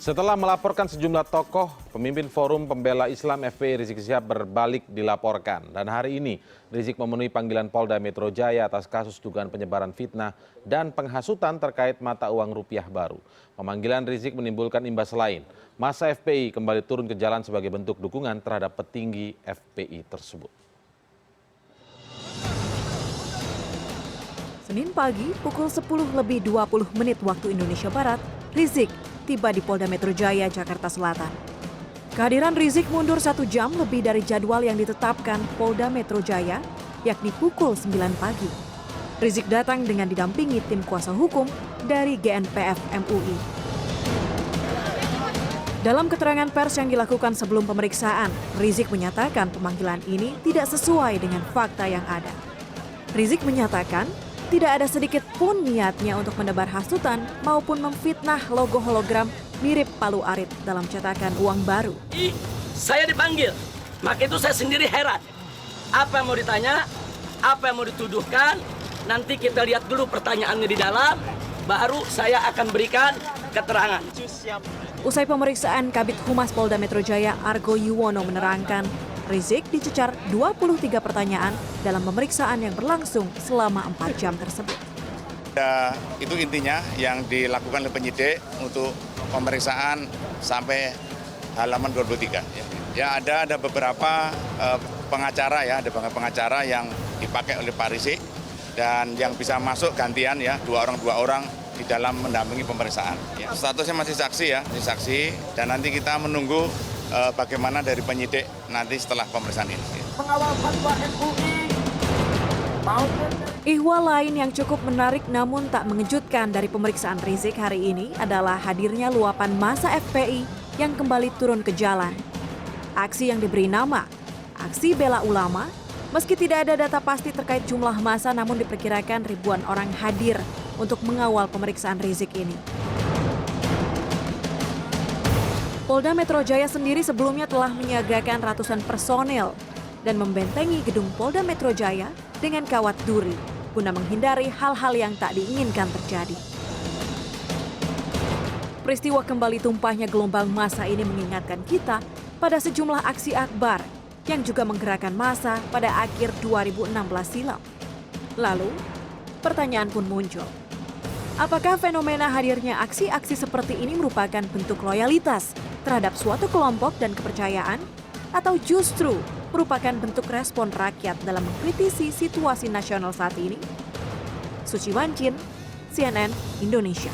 Setelah melaporkan sejumlah tokoh, pemimpin Forum Pembela Islam FPI Rizik Syihab berbalik dilaporkan. Dan hari ini, Rizik memenuhi panggilan Polda Metro Jaya atas kasus dugaan penyebaran fitnah dan penghasutan terkait mata uang rupiah baru. Pemanggilan Rizik menimbulkan imbas lain. Massa FPI kembali turun ke jalan sebagai bentuk dukungan terhadap petinggi FPI tersebut. Senin pagi, pukul 10:20 waktu Indonesia Barat, Rizik tiba di Polda Metro Jaya, Jakarta Selatan. Kehadiran Rizik mundur 1 jam lebih dari jadwal yang ditetapkan Polda Metro Jaya, yakni pukul 9 pagi. Rizik datang dengan didampingi tim kuasa hukum dari GNPF MUI. Dalam keterangan pers yang dilakukan sebelum pemeriksaan, Rizik menyatakan pemanggilan ini tidak sesuai dengan fakta yang ada. Rizik menyatakan tidak ada sedikit pun niatnya untuk menebar hasutan maupun memfitnah logo hologram mirip Palu Arit dalam cetakan uang baru. Saya dipanggil, maka itu saya sendiri heran. Apa yang mau ditanya, apa yang mau dituduhkan, nanti kita lihat dulu pertanyaannya di dalam, baru saya akan berikan keterangan. Usai pemeriksaan, Kabid Humas Polda Metro Jaya Argo Yuwono menerangkan, Rizik dicecar 23 pertanyaan dalam pemeriksaan yang berlangsung selama 4 jam tersebut. Ya, itu intinya yang dilakukan oleh penyidik untuk pemeriksaan sampai halaman 23. Ya ada beberapa pengacara ya, ada pengacara yang dipakai oleh Pak Rizik dan yang bisa masuk gantian ya, dua orang di dalam mendampingi pemeriksaan. Ya, statusnya masih saksi ya, masih saksi dan nanti kita menunggu bagaimana dari penyidik nanti setelah pemeriksaan ini. Pengawal fatwa MUI maupun Ihwal lain yang cukup menarik namun tak mengejutkan dari pemeriksaan Rizik hari ini adalah hadirnya luapan massa FPI yang kembali turun ke jalan. Aksi yang diberi nama Aksi Bela Ulama, meski tidak ada data pasti terkait jumlah massa namun diperkirakan ribuan orang hadir untuk mengawal pemeriksaan Rizik ini. Polda Metro Jaya sendiri sebelumnya telah menyiagakan ratusan personel dan membentengi gedung Polda Metro Jaya dengan kawat duri guna menghindari hal-hal yang tak diinginkan terjadi. Peristiwa kembali tumpahnya gelombang massa ini mengingatkan kita pada sejumlah aksi akbar yang juga menggerakkan massa pada akhir 2016 silam. Lalu, pertanyaan pun muncul. Apakah fenomena hadirnya aksi-aksi seperti ini merupakan bentuk loyalitas terhadap suatu kelompok dan kepercayaan, atau justru merupakan bentuk respon rakyat dalam mengkritisi situasi nasional saat ini? Suci Wancin, CNN Indonesia.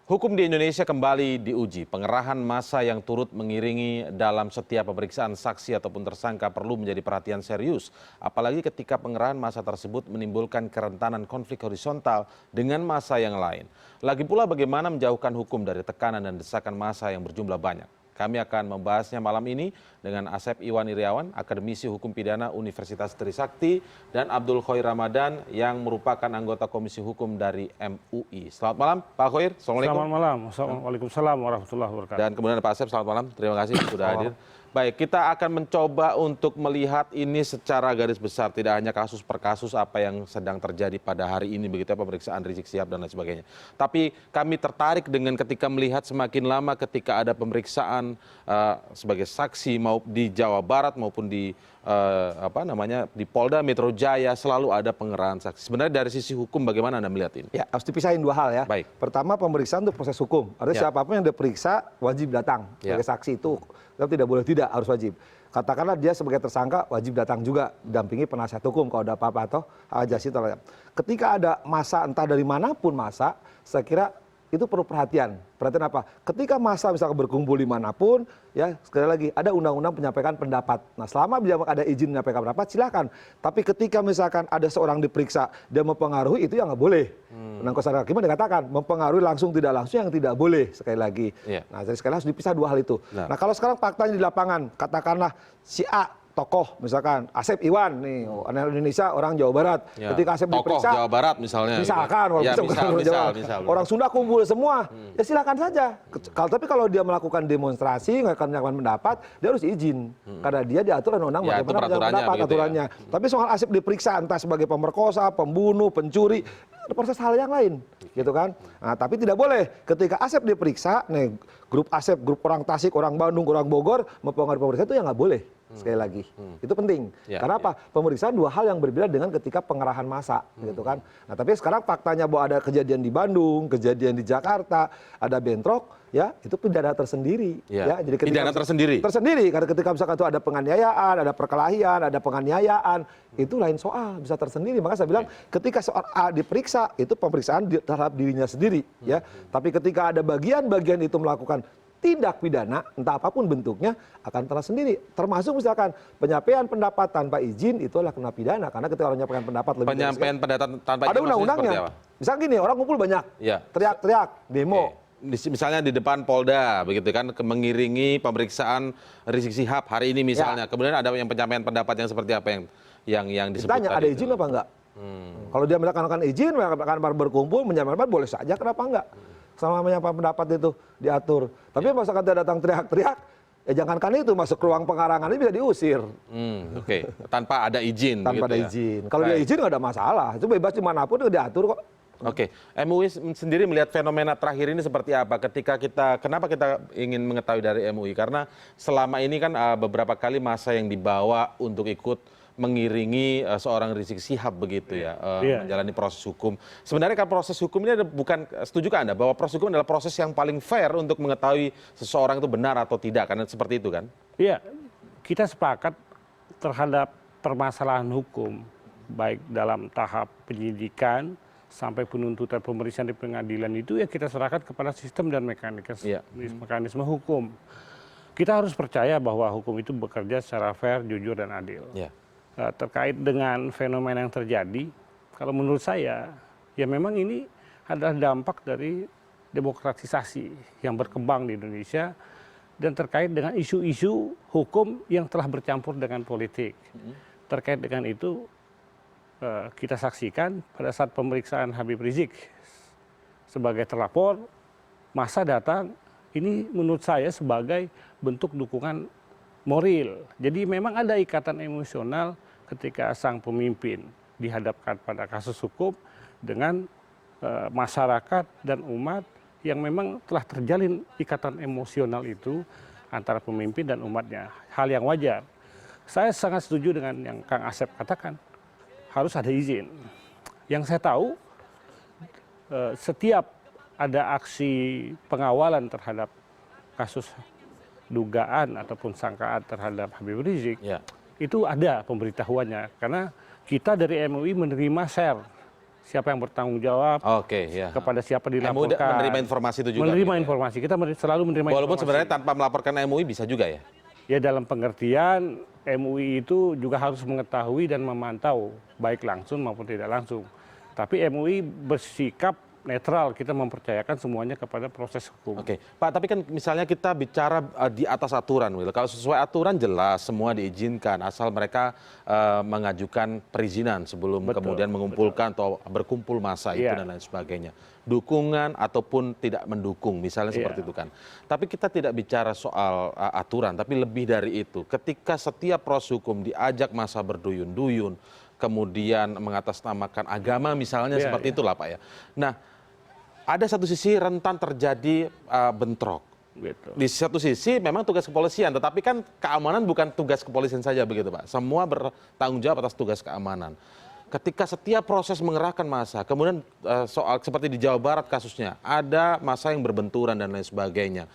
Hukum di Indonesia kembali diuji. Pengerahan massa yang turut mengiringi dalam setiap pemeriksaan saksi ataupun tersangka perlu menjadi perhatian serius. Apalagi ketika pengerahan massa tersebut menimbulkan kerentanan konflik horizontal dengan massa yang lain. Lagi pula bagaimana menjauhkan hukum dari tekanan dan desakan massa yang berjumlah banyak. Kami akan membahasnya malam ini dengan Asep Iwan Iriawan, akademisi hukum pidana Universitas Trisakti, dan Abdul Khoir Ramadan yang merupakan anggota Komisi Hukum dari MUI. Selamat malam, Pak Khoir. Assalamualaikum. Selamat malam. Waalaikumsalam warahmatullahi wabarakatuh. Dan kemudian Pak Asep, selamat malam. Terima kasih sudah hadir. Baik, kita akan mencoba untuk melihat ini secara garis besar, tidak hanya kasus per kasus apa yang sedang terjadi pada hari ini, begitu ya, pemeriksaan Rizik Syihab dan lain sebagainya. Tapi kami tertarik dengan ketika melihat semakin lama ketika ada pemeriksaan sebagai saksi mau di Jawa Barat maupun di di Polda Metro Jaya selalu ada pengerahan saksi. Sebenarnya dari sisi hukum bagaimana Anda melihat ini? Ya, harus dipisahin dua hal ya. Baik. Pertama, pemeriksaan itu proses hukum. Artinya siapapun yang diperiksa wajib datang sebagai saksi itu. Tidak boleh tidak, harus wajib. Katakanlah dia sebagai tersangka wajib datang juga, didampingi penasihat hukum kalau ada apa-apa atau hak ajasi. Ketika ada massa entah dari manapun massa, saya kira itu perlu perhatian. Perhatian apa? Ketika massa misalkan berkumpul dimanapun, ya sekali lagi ada undang-undang penyampaian pendapat. Nah, selama ada izin menyampaikan pendapat, silakan. Tapi ketika misalkan ada seorang diperiksa, dia mempengaruhi, itu yang nggak boleh. Undang-undang Hakim dikatakan mempengaruhi langsung tidak langsung yang tidak boleh, sekali lagi. Nah, jadi sekali harus dipisah dua hal itu. Nah, kalau sekarang faktanya di lapangan, katakanlah si A tokoh misalkan Asep Iwan nih orang Indonesia orang Jawa Barat ketika Asep tokoh diperiksa Jawa Barat misalnya misalkan gitu. Ya, misal. orang Sunda kumpul semua ya silakan saja tapi kalau dia melakukan demonstrasi mengatakan pendapat dia harus izin karena dia diatur undang-undang Ya, itu bagaimana peraturannya pendapat begitu aturannya tapi soal Asep diperiksa entah sebagai pemerkosa pembunuh pencuri ada proses hal yang lain gitu kan nah, tapi tidak boleh ketika Asep diperiksa nih grup Asep grup orang Tasik orang Bandung orang Bogor mempengaruhi pemeriksaan itu ya nggak boleh sekali lagi itu penting karena apa pemeriksaan dua hal yang berbeda dengan ketika pengerahan massa gitu kan nah tapi sekarang faktanya bahwa ada kejadian di Bandung kejadian di Jakarta ada bentrok ya itu pidana tersendiri ya jadi pidana tersendiri karena ketika misalkan itu ada penganiayaan ada perkelahian ada penganiayaan itu lain soal bisa tersendiri maka saya bilang ketika soal A diperiksa itu pemeriksaan terhadap dirinya sendiri ya tapi ketika ada bagian-bagian itu melakukan tindak pidana, entah apapun bentuknya, akan tersendiri. Termasuk misalkan penyampaian pendapat tanpa izin, itu adalah kena pidana. Karena ketika orang menyampaikan pendapat lebih penyampaian pendapat tanpa izin ada undang-undangnya. Misalnya gini, orang kumpul banyak, teriak-teriak, demo. Misalnya di depan Polda, begitu kan, mengiringi pemeriksaan Rizik Syihab hari ini misalnya. Kemudian ada yang penyampaian pendapat yang seperti apa yang disebutkan. Ditanya, ada izin apa enggak? Kalau dia melakukan izin, melakukan berkumpul, menyampaikan pendapat, boleh saja, kenapa enggak? Selama menyampaikan pendapat itu diatur. Tapi masakan dia datang teriak-teriak, ya jangankan itu masuk ke ruang pengarangan ini bisa diusir. Tanpa ada izin. Tanpa ada izin. Kalau dia izin nggak ada masalah. Itu bebas dimanapun itu diatur kok. Oke, MUI sendiri melihat fenomena terakhir ini seperti apa? Kenapa kita ingin mengetahui dari MUI? Karena selama ini kan beberapa kali masa yang dibawa untuk ikut mengiringi seorang Rizik Syihab begitu ya, menjalani proses hukum. Sebenarnya kan proses hukum ini bukan, setujukah Anda bahwa proses hukum adalah proses yang paling fair untuk mengetahui seseorang itu benar atau tidak, karena seperti itu kan? Iya, kita sepakat terhadap permasalahan hukum, baik dalam tahap penyidikan sampai penuntutan pemeriksaan di pengadilan itu ya kita serahkan kepada sistem dan mekanisme hukum. Kita harus percaya bahwa hukum itu bekerja secara fair, jujur, dan adil. Terkait dengan fenomena yang terjadi, kalau menurut saya, ya memang ini adalah dampak dari demokratisasi yang berkembang di Indonesia dan terkait dengan isu-isu hukum yang telah bercampur dengan politik. Terkait dengan itu, kita saksikan pada saat pemeriksaan Habib Rizik sebagai terlapor, massa datang, ini menurut saya sebagai bentuk dukungan moral. Jadi memang ada ikatan emosional ketika sang pemimpin dihadapkan pada kasus hukum dengan masyarakat dan umat yang memang telah terjalin ikatan emosional itu antara pemimpin dan umatnya. Hal yang wajar. Saya sangat setuju dengan yang Kang Asep katakan, harus ada izin. Yang saya tahu, setiap ada aksi pengawalan terhadap kasus dugaan ataupun sangkaan terhadap Habib Rizik, itu ada pemberitahuannya. Karena kita dari MUI menerima share siapa yang bertanggung jawab, kepada siapa dilaporkan. MUI menerima informasi itu juga? Menerima informasi, kita selalu menerima informasi. Walaupun sebenarnya tanpa melaporkan MUI bisa juga ya? Ya dalam pengertian MUI itu juga harus mengetahui dan memantau, baik langsung maupun tidak langsung. Tapi MUI bersikap netral, kita mempercayakan semuanya kepada proses hukum. Oke, Pak, tapi kan misalnya kita bicara di atas aturan, Will. Kalau sesuai aturan jelas semua diizinkan, asal mereka mengajukan perizinan sebelum kemudian mengumpulkan atau berkumpul massa itu dan lain sebagainya. Dukungan ataupun tidak mendukung, misalnya seperti itu kan. Tapi kita tidak bicara soal aturan, tapi lebih dari itu. Ketika setiap proses hukum diajak massa berduyun-duyun, kemudian mengatasnamakan agama misalnya seperti itulah Pak ya. Nah, ada satu sisi rentan terjadi bentrok. Di satu sisi memang tugas kepolisian, tetapi kan keamanan bukan tugas kepolisian saja begitu Pak. Semua bertanggung jawab atas tugas keamanan. Ketika setiap proses mengerahkan massa, kemudian soal seperti di Jawa Barat kasusnya, ada massa yang berbenturan dan lain sebagainya.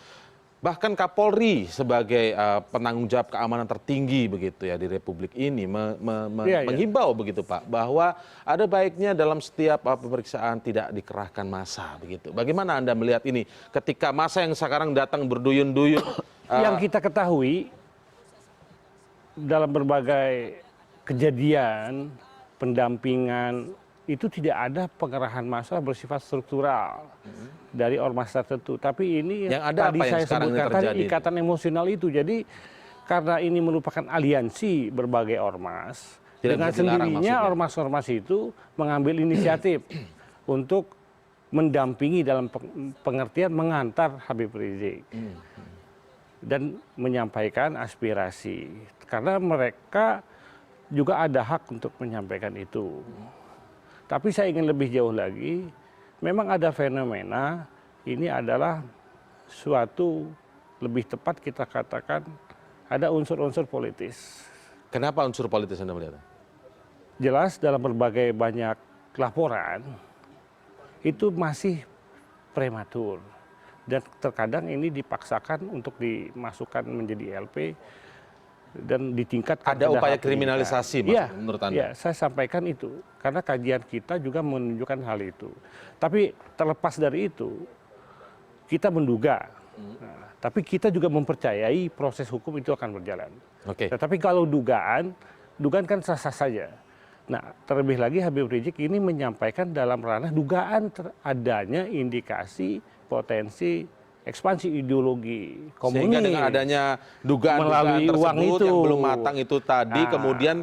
Bahkan Kapolri sebagai penanggung jawab keamanan tertinggi begitu ya di Republik ini menghimbau begitu Pak, bahwa ada baiknya dalam setiap pemeriksaan tidak dikerahkan massa begitu. Bagaimana Anda melihat ini ketika massa yang sekarang datang berduyun-duyun? Yang kita ketahui dalam berbagai kejadian pendampingan itu tidak ada pengerahan massa bersifat struktural dari ormas tertentu. Tapi ini yang ada tadi apa yang saya sekarang sebutkan tadi terjadi? Ikatan emosional itu. Jadi karena ini merupakan aliansi berbagai ormas, Tidak dengan bisa dilarang sendirinya maksudnya. ormas-ormas itu mengambil inisiatif untuk mendampingi dalam pengertian mengantar Habib Rizik dan menyampaikan aspirasi, karena mereka juga ada hak untuk menyampaikan itu. Tapi saya ingin lebih jauh lagi, memang ada fenomena, ini adalah suatu, lebih tepat kita katakan, ada unsur-unsur politis. Kenapa unsur politis Anda melihat? Jelas dalam berbagai banyak laporan, itu masih prematur. Dan terkadang ini dipaksakan untuk dimasukkan menjadi LP dan ditingkatkan. Ada ke upaya tahap kriminalisasi, penyidikan. Mas, menurut Anda? Iya, saya sampaikan itu. Karena kajian kita juga menunjukkan hal itu. Tapi terlepas dari itu, kita menduga. Nah, tapi kita juga mempercayai proses hukum itu akan berjalan. Oke. Tetapi kalau dugaan kan sah-sah saja. Nah, terlebih lagi Habib Rizik ini menyampaikan dalam ranah dugaan adanya indikasi potensi ekspansi ideologi komunis. Sehingga dengan adanya dugaan Melalui uang tersebut itu. yang belum matang itu tadi, Nah, kemudian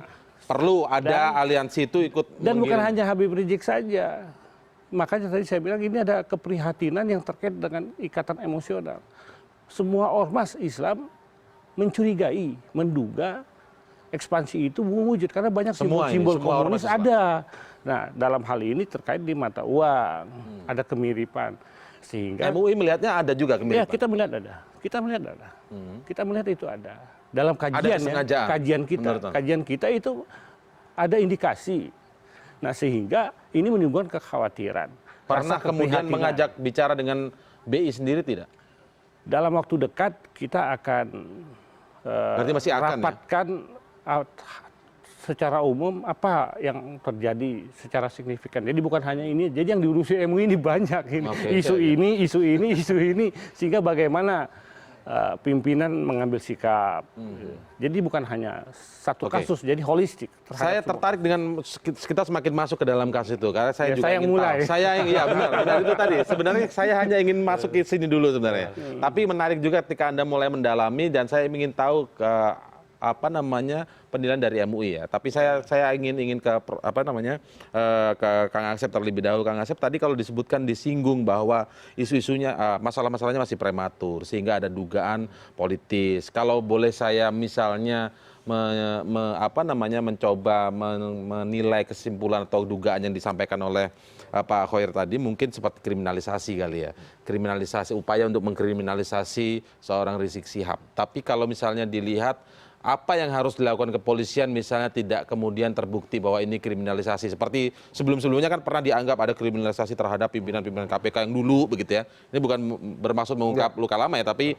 perlu ada aliansi itu ikut dan bukan mengirim. hanya Habib Rizik saja. Makanya tadi saya bilang ini ada keprihatinan yang terkait dengan ikatan emosional. Semua ormas Islam mencurigai, menduga ekspansi itu mewujud karena banyak Semua ini, simbol-simbol semua komunis ormas Islam. ada. Nah, dalam hal ini terkait di mata uang, ada kemiripan. Sehingga MUI melihatnya ada juga kemiripan. ya kita melihat ada. Kita melihat ada. Kita melihat itu ada. Dalam kajian kesengajaan, menurut Anda? kajian kita itu ada indikasi. Nah, sehingga ini menimbulkan kekhawatiran. Pernah Rasa kemudian keprihatinan. mengajak bicara dengan BI sendiri tidak? Dalam waktu dekat kita akan Berarti masih akan, ya? rapatkan secara umum apa yang terjadi secara signifikan. Jadi bukan hanya ini, jadi yang diurusi MUI ini banyak ini. Oke, Isu oke. ini, isu ini, sehingga bagaimana pimpinan mengambil sikap. Jadi bukan hanya satu Oke. kasus, jadi holistik. terhadap Saya semua. tertarik dengan kita semakin masuk ke dalam kasus itu karena saya Ya, juga saya ingin mulai. tahu. Saya ya benar itu tadi. Sebenarnya saya hanya ingin masuk ke sini dulu sebenarnya. Tapi menarik juga ketika Anda mulai mendalami dan saya ingin tahu ke apa namanya penilaian dari MUI ya. Tapi saya ingin ke ke Kang Asep terlebih dahulu. Kang Asep tadi kalau disebutkan disinggung bahwa isu-isunya masalah-masalahnya masih prematur sehingga ada dugaan politis. Kalau boleh saya misalnya mencoba menilai kesimpulan atau dugaan yang disampaikan oleh Pak Khoir tadi mungkin seperti kriminalisasi kali ya. Kriminalisasi, upaya untuk mengkriminalisasi seorang Rizik Syihab. Tapi kalau misalnya dilihat apa yang harus dilakukan kepolisian misalnya tidak kemudian terbukti bahwa ini kriminalisasi. Seperti sebelum-sebelumnya kan pernah dianggap ada kriminalisasi terhadap pimpinan-pimpinan KPK yang dulu begitu ya. Ini bukan bermaksud mengungkap luka lama ya, tapi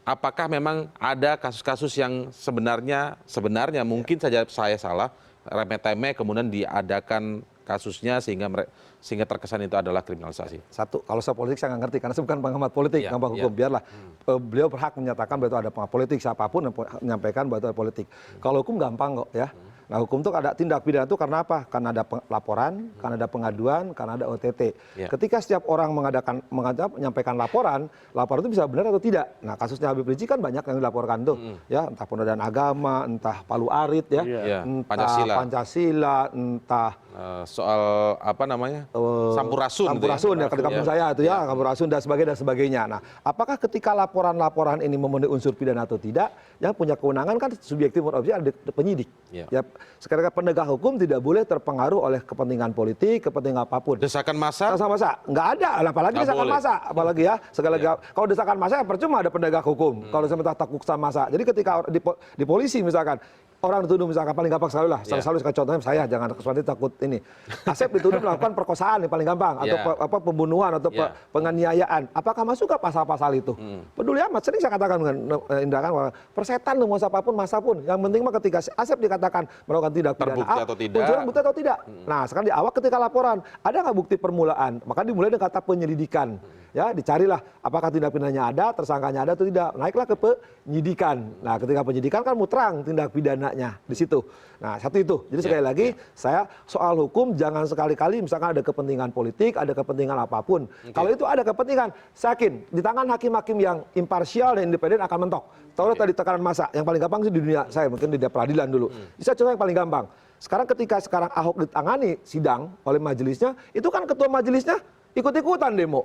apakah memang ada kasus-kasus yang sebenarnya mungkin saja saya salah, remeh-temeh kemudian diadakan kasusnya sehingga terkesan itu adalah kriminalisasi. Satu, kalau soal politik saya nggak ngerti karena saya bukan pengamat politik, Iya, pengamat hukum. iya. Biarlah beliau berhak menyatakan bahwa itu ada pengamat politik, siapapun yang menyampaikan bahwa itu ada politik. Kalau hukum gampang kok ya. Nah, hukum itu ada tindak pidana itu karena apa? Karena ada laporan, karena ada pengaduan, karena ada OTT. Iya. Ketika setiap orang menyampaikan laporan itu bisa benar atau tidak. Nah, kasusnya Habib Rizik kan banyak yang dilaporkan tuh, ya entah penodaan agama, entah Palu Arit ya, Iya. entah Pancasila, entah Soal apa namanya? Sampurasun. Sampurasun ya, ke kampung saya itu ya, Sampurasun dan sebagainya. Nah, apakah ketika laporan-laporan ini memenuhi unsur pidana atau tidak, yang punya kewenangan kan subjektif dan objektif ada penyidik. Iya. Ya, sekarang penegak hukum tidak boleh terpengaruh oleh kepentingan politik, kepentingan apapun. Desakan massa? Desakan massa nggak ada, apalagi Nggak desakan boleh. massa, apalagi ya sekali lagi kalau desakan massa ya percuma ada penegak hukum. Kalau sementara takut sama massa. Jadi ketika di polisi misalkan orang dituduh misalkan paling gampang sekali lah, Yeah. selalu contohnya saya jangan kesulitan takut ini. Asep dituduh melakukan perkosaan yang paling gampang atau Yeah. pembunuhan atau Yeah. penganiayaan. Apakah masuk ke pasal-pasal itu? Peduli amat. Sering saya katakan dengan Indra kan persetan mau siapapun masa pun. Yang penting mah ketika Asep dikatakan melakukan tindak pidana Terbukti atau tidak. unsur bukti atau tidak. Nah, sekarang di awal ketika laporan ada nggak bukti permulaan? Maka dimulai dengan kata penyelidikan. Ya, dicarilah apakah tindak pidananya ada, tersangkanya ada atau tidak. Naiklah ke penyidikan. Nah, ketika penyidikan kan muterang tindak pidananya di situ. Nah, satu itu. Jadi sekali lagi saya soal hukum jangan sekali-kali misalkan ada kepentingan politik, ada kepentingan apapun. Kalau itu ada kepentingan, saya yakin di tangan hakim-hakim yang imparsial dan independen akan mentok. Tahu tadi tekanan massa, yang paling gampang sih di dunia saya mungkin di peradilan dulu. Bisa contoh yang paling gampang. Sekarang ketika Ahok ditangani sidang oleh majelisnya, itu kan ketua majelisnya ikut-ikutan demo.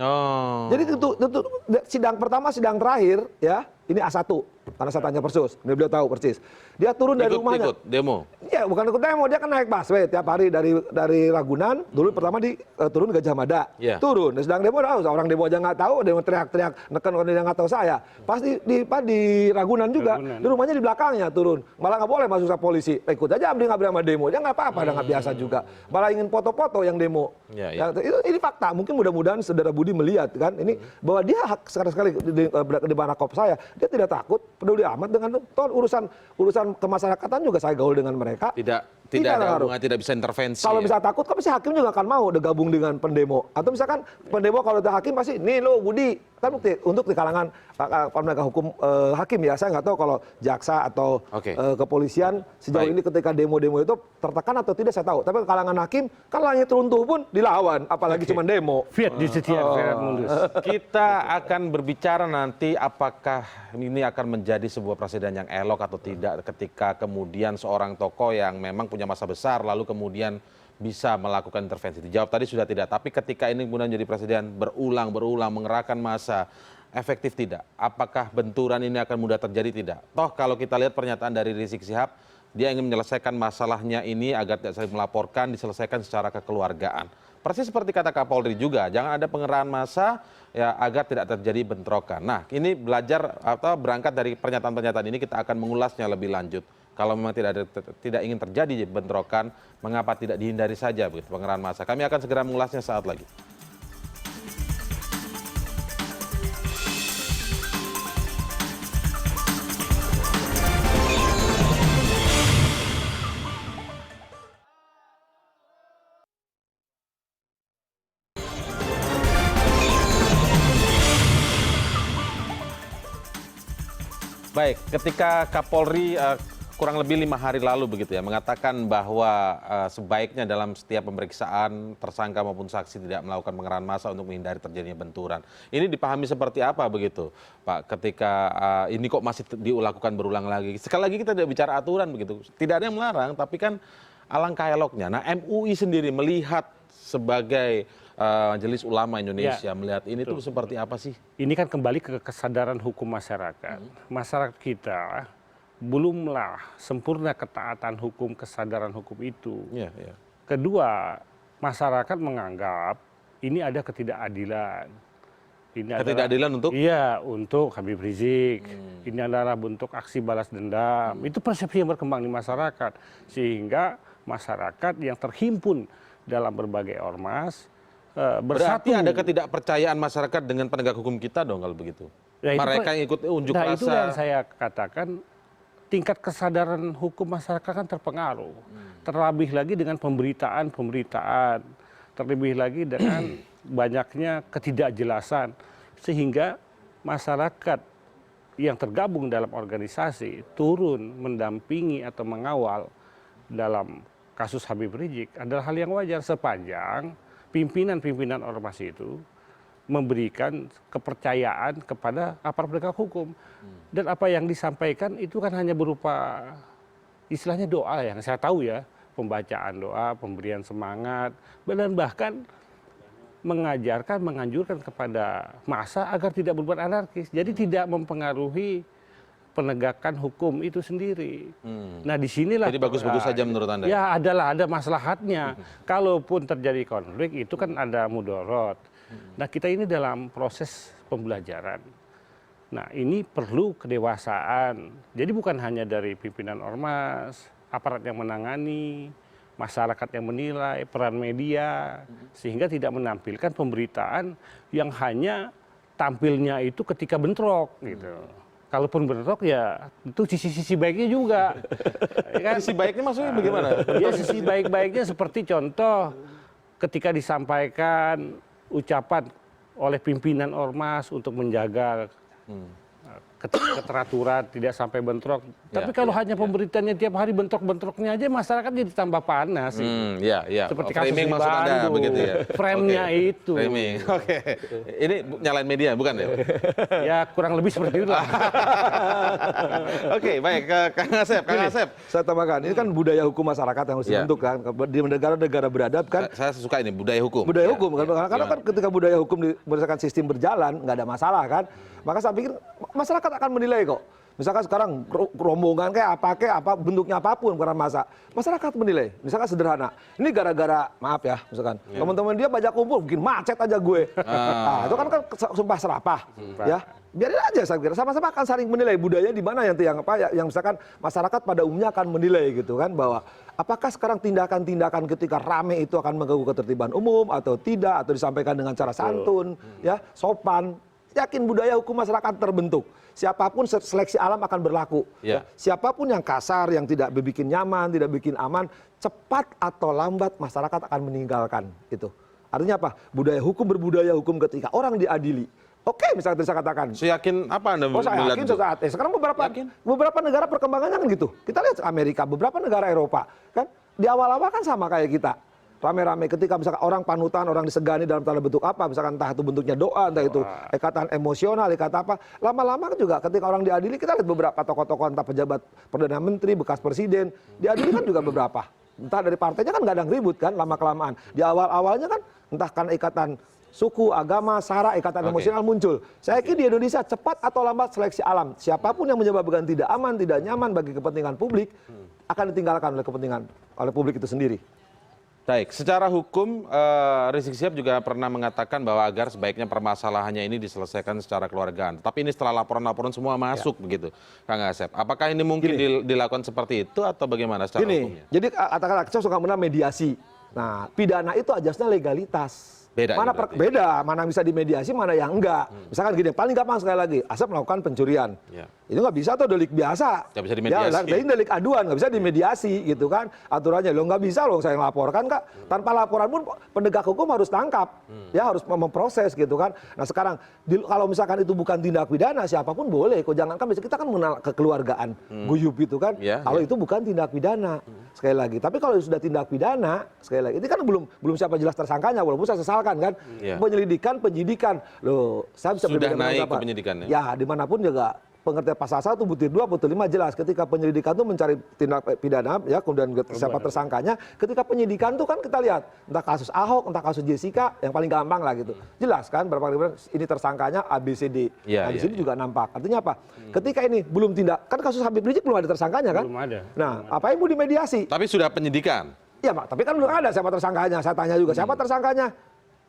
Oh. Jadi itu sidang pertama, sidang terakhir ya, ini A1 karena saya tanya persis, beliau tahu persis. Dia turun dari rumahnya. Ikut demo. Iya, bukan ikut demo, dia kan naik busway tiap hari dari Ragunan, dulu pertama turun Gajah Mada. Yeah. Turun, sedang demo, orang demo aja nggak tahu, demo teriak-teriak, neken orang dia nggak tahu saya. Pas di Ragunan juga, di rumahnya di belakangnya turun. Malah nggak boleh masuk sama polisi. Ikut aja Abdi nggak sama demo, dia nggak apa-apa, nggak biasa juga. Malah ingin foto-foto yang demo. Yeah, yeah. Ini fakta, mungkin mudah-mudahan saudara Budi melihat kan, ini bahwa dia sekali-sekali di barakop saya, dia tidak takut, peduli amat dengan urusan kemasyarakatan juga saya gaul dengan mereka. Tidak ada hubungan, tidak bisa intervensi. Kalau ya. bisa takut, kan pasti hakim juga akan mau gabung dengan pendemo. Atau misalkan pendemo kalau ada hakim pasti, nih lo Budi, kan bukti untuk di kalangan penegak hukum hakim ya. Saya nggak tahu kalau jaksa atau kepolisian sejauh ini ketika demo-demo itu tertekan atau tidak saya tahu. Tapi kalangan hakim kan langit runtuh pun dilawan, apalagi cuma demo. Fiat di setiap fiat mundus. Kita akan berbicara nanti apakah ini akan menjadi sebuah presiden yang elok atau tidak ketika kemudian seorang tokoh yang memang punya masa besar lalu kemudian bisa melakukan intervensi. Dijawab tadi sudah tidak, tapi ketika ini kemudian menjadi presiden berulang mengerahkan massa, efektif tidak? Apakah benturan ini akan mudah terjadi tidak? Toh kalau kita lihat pernyataan dari Rizik Syihab, dia ingin menyelesaikan masalahnya ini agar tidak saling melaporkan, diselesaikan secara kekeluargaan. Persis seperti kata Kapolri juga, jangan ada pengerahan massa ya agar tidak terjadi bentrokan. Nah, ini belajar atau berangkat dari pernyataan-pernyataan ini kita akan mengulasnya lebih lanjut. Kalau memang tidak ingin terjadi bentrokan, mengapa tidak dihindari saja begitu pengerahan massa? Kami akan segera mengulasnya saat lagi. Baik, ketika Kapolri kurang lebih 5 hari lalu begitu ya mengatakan bahwa sebaiknya dalam setiap pemeriksaan tersangka maupun saksi tidak melakukan pengerahan massa untuk menghindari terjadinya benturan. Ini dipahami seperti apa begitu, Pak? Ketika ini kok masih dilakukan berulang lagi. Sekali lagi kita tidak bicara aturan begitu. Tidak ada yang melarang, tapi kan alangkah eloknya. Nah, MUI sendiri melihat sebagai Majelis Ulama Indonesia melihat ini tuh seperti apa sih? Ini kan kembali ke kesadaran hukum masyarakat. Masyarakat kita belumlah sempurna ketaatan hukum, kesadaran hukum itu. Kedua, masyarakat menganggap ini ada ketidakadilan. Ketidakadilan untuk? Iya, untuk Habib Rizik. Ini adalah bentuk aksi balas dendam. Itu persepsi yang berkembang di masyarakat. Sehingga masyarakat yang terhimpun dalam berbagai ormas bersatu. Berarti ada ketidakpercayaan masyarakat dengan penegak hukum kita dong kalau begitu. Mereka yang ikut unjuk rasa. Itu yang saya katakan, tingkat kesadaran hukum masyarakat kan terpengaruh. Terlebih lagi dengan pemberitaan, terlebih lagi dengan banyaknya ketidakjelasan. Sehingga masyarakat yang tergabung dalam organisasi turun mendampingi atau mengawal dalam kasus Habib Rizik adalah hal yang wajar sepanjang pimpinan-pimpinan ormas itu memberikan kepercayaan kepada aparat penegak hukum. Dan apa yang disampaikan itu kan hanya berupa istilahnya doa yang saya tahu ya, pembacaan doa, pemberian semangat, dan bahkan menganjurkan kepada massa agar tidak berbuat anarkis. Jadi tidak mempengaruhi penegakan hukum itu sendiri. Nah, disinilah. Jadi bagus-bagus saja menurut Anda? Ya, ada maslahatnya. Kalaupun terjadi konflik itu kan ada mudorot. Nah, kita ini dalam proses pembelajaran. Nah, ini perlu kedewasaan. Jadi bukan hanya dari pimpinan ormas, aparat yang menangani, masyarakat yang menilai, peran media, sehingga tidak menampilkan pemberitaan yang hanya tampilnya itu ketika bentrok gitu. Kalaupun bentrok ya itu sisi-sisi baiknya juga. Ya kan? Sisi baiknya maksudnya bagaimana? Ya sisi baik-baiknya seperti contoh ketika disampaikan ucapan oleh pimpinan ormas untuk menjaga keteraturan, tidak sampai bentrok. Tapi kalau hanya pemberitaannya tiap hari bentrok-bentroknya aja, masyarakat jadi tambah panas. Seperti kasus Framing di maksud Anda Bandung. begitu ya? Frame-nya itu. Framing. Oke. Ini nyalain media bukan ya? Ya kurang lebih seperti itu lah. Oke, baik ke Kang Asep. Kang Asep. Saya tambahkan, ini kan budaya hukum masyarakat yang harus dibentuk kan. Di negara-negara beradab kan, Saya suka ini budaya hukum. budaya hukum kan, karena kan Gimana? ketika budaya hukum berdasarkan sistem berjalan nggak ada masalah kan, maka saya pikir masyarakat akan menilai kok. Misalkan sekarang rombongan kayak apa bentuknya apapun karena masyarakat menilai. Misalkan sederhana, ini gara-gara maaf ya, misalkan teman-teman dia bajak kumpul bikin macet aja gue. Nah, itu kan sumpah serapah, ya. Biarin aja saya kira sama-sama akan saling menilai budaya di mana yang misalkan masyarakat pada umumnya akan menilai gitu kan, bahwa apakah sekarang tindakan-tindakan ketika rame itu akan mengganggu ketertiban umum atau tidak, atau disampaikan dengan cara santun, ya, sopan. Yakin budaya hukum masyarakat terbentuk. Siapapun seleksi alam akan berlaku. Ya. Siapapun yang kasar, yang tidak bikin nyaman, tidak bikin aman, cepat atau lambat masyarakat akan meninggalkan itu. Artinya apa? Budaya hukum berbudaya hukum ketika orang diadili. Oke, misalnya tadi saya katakan. Seyakin apa Anda Saya melihat yakin itu? sesaat. Sekarang beberapa negara perkembangannya kan gitu. Kita lihat Amerika, beberapa negara Eropa, kan di awal-awal kan sama kayak kita. Rame-rame ketika misalkan orang panutan, orang disegani dalam tanda bentuk apa, misalkan entah itu bentuknya doa, entah itu ikatan emosional, ikatan apa. Lama-lama kan juga ketika orang diadili, kita lihat beberapa tokoh-tokoh, entah pejabat Perdana Menteri, bekas presiden, diadili kan juga beberapa. Entah dari partainya kan nggak ada yang ribut kan, lama-kelamaan. Di awal-awalnya kan entah karena ikatan suku, agama, sara, ikatan emosional muncul. Saya yakin di Indonesia cepat atau lambat seleksi alam. Siapapun yang menyebabkan tidak aman, tidak nyaman bagi kepentingan publik, akan ditinggalkan oleh publik itu sendiri. Baik, secara hukum Rizik Syihab juga pernah mengatakan bahwa agar sebaiknya permasalahannya ini diselesaikan secara keluargaan. Tapi ini setelah laporan-laporan semua masuk begitu, Kang Asep. Apakah ini mungkin dilakukan seperti itu atau bagaimana secara hukumnya? Jadi katakanlah saya suka mengenal mediasi. Nah, pidana itu ajasnya legalitas. Beda Mana ini berarti. beda, mana bisa dimediasi, mana yang enggak. Misalkan gini, paling gampang sekali lagi, Asep melakukan pencurian. Ya. Itu nggak bisa tuh delik biasa. Nggak bisa dimediasi. Ya, ini delik aduan, nggak bisa dimediasi gitu kan. Aturannya, lo nggak bisa loh saya laporkan kak. Tanpa laporan pun penegak hukum harus tangkap. Ya harus memproses gitu kan. Nah sekarang, kalau misalkan itu bukan tindak pidana, siapapun boleh. Kok jangankan, kita kan mengenal kekeluargaan. Guyup itu kan. Ya, Kalau itu bukan tindak pidana. Sekali lagi. Tapi kalau sudah tindak pidana, sekali lagi. Ini kan belum siapa jelas tersangkanya, walaupun saya sesalkan kan. Ya. Penyelidikan, penyidikan. Loh, saya bisa Sudah berbeda naik dengan ke apa? penyidikan ya? Ya, dimanapun juga pengertian pasal 1, butir 2, butir 5 jelas. Ketika penyelidikan itu mencari tindak pidana, ya kemudian siapa tersangkanya. Ketika penyidikan itu kan kita lihat, entah kasus Ahok, entah kasus Jessica, yang paling gampang lah gitu. Jelas kan, berapa kali ini tersangkanya ABCD. Ya, Nah, di ya, sini juga nampak. Artinya apa? Ketika ini belum tindak, kan kasus Habib Rizik belum ada tersangkanya kan? Belum ada. Nah, apa yang mau dimediasi? Tapi sudah penyidikan. Ya, Pak, tapi kan belum ada siapa tersangkanya. Saya tanya juga, siapa tersangkanya?